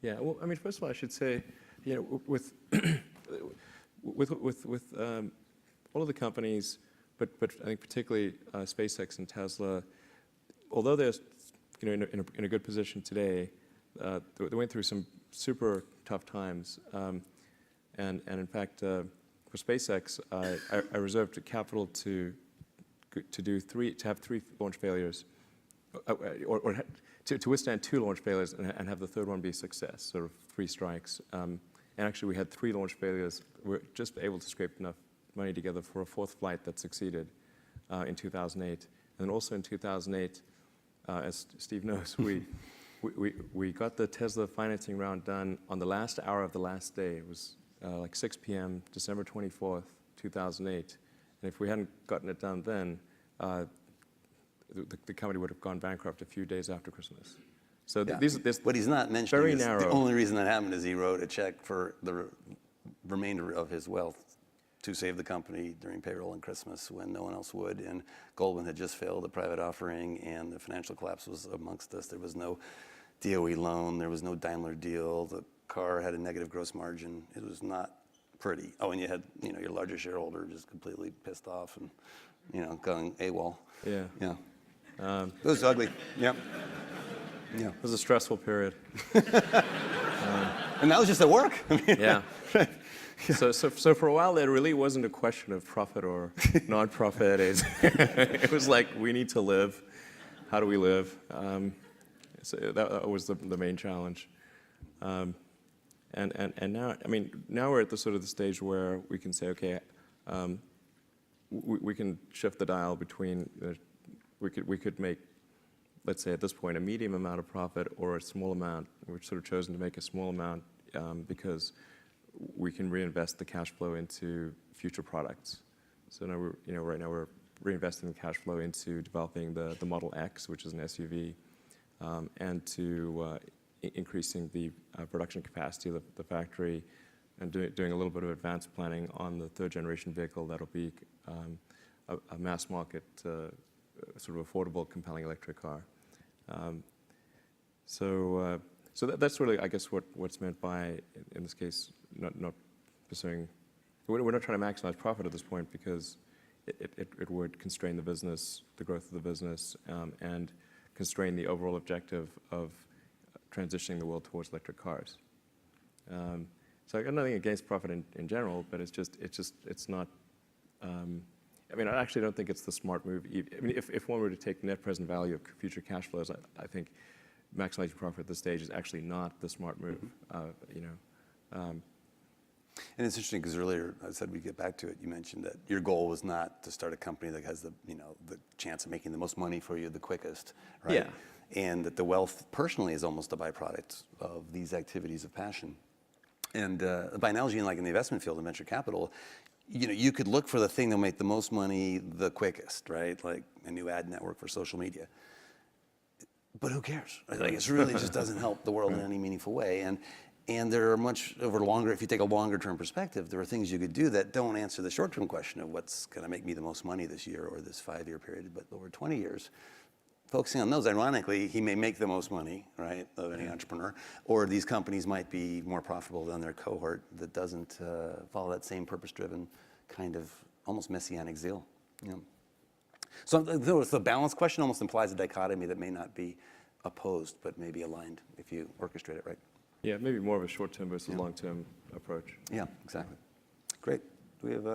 Yeah. Well, I mean, first of all, I should say, with all of the companies, but I think particularly SpaceX and Tesla, although they're in a good position today, they went through some super tough times, and in fact, for SpaceX, I reserved capital to have 3 launch failures, or to withstand 2 launch failures and have the third one be a success, sort of 3 strikes. And actually, we had 3 launch failures. We were just able to scrape enough money together for a 4th flight that succeeded in 2008. And then also in 2008, as Steve knows, we got the Tesla financing round done on the last hour of the last day. It was like 6 p.m., December 24th, 2008. And if we hadn't gotten it done then, the company would have gone bankrupt a few days after Christmas. So what he's not mentioning very is narrow. The only reason that happened is he wrote a check for the remainder of his wealth to save the company during payroll and Christmas when no one else would. And Goldman had just failed a private offering, and the financial collapse was amongst us. There was no DOE loan. There was no Daimler deal. The car had a negative gross margin. It was not pretty. Oh, and you had your largest shareholder just completely pissed off and going AWOL. Yeah. Yeah. It was ugly. Yeah. Yeah. It was a stressful period. And that was just at work. I mean, yeah. So for a while, there really wasn't a question of profit or non-profit. It was like, we need to live. How do we live? So that was the main challenge. And now, I mean, now we're at the sort of the stage where we can say, okay, we can shift the dial between. We could make, let's say at this point, a medium amount of profit or a small amount. We've sort of chosen to make a small amount because we can reinvest the cash flow into future products. So now right now we're reinvesting the cash flow into developing the Model X, which is an SUV, and to increasing the production capacity of the factory, and doing a little bit of advanced planning on the 3rd generation vehicle that'll be a mass market, sort of affordable, compelling electric car. So that's really, I guess, what's meant by, in this case, not pursuing. We're not trying to maximize profit at this point because it would constrain the business, the growth of the business, and constrain the overall objective of transitioning the world towards electric cars. So I got nothing against profit in general, but it's not. I mean, I actually don't think it's the smart move. I mean, if one were to take net present value of future cash flows, I think maximizing profit at this stage is actually not the smart move. And it's interesting because earlier I said we'd get back to it. You mentioned that your goal was not to start a company that has the chance of making the most money for you the quickest, right? Yeah. And that the wealth personally is almost a byproduct of these activities of passion. And by analogy, like in the investment field in venture capital, you could look for the thing that'll make the most money the quickest, right? Like a new ad network for social media. But who cares? Like, it really just doesn't help the world in any meaningful way. And there are if you take a longer term perspective, there are things you could do that don't answer the short term question of what's going to make me the most money this year or this 5-year period, but over 20 years. Focusing on those, ironically, he may make the most money, right, of any entrepreneur, or these companies might be more profitable than their cohort that doesn't follow that same purpose-driven kind of almost messianic zeal. So the balance question almost implies a dichotomy that may not be opposed, but maybe aligned if you orchestrate it right. Yeah, maybe more of a short-term versus long-term approach. Yeah, exactly. Great. We have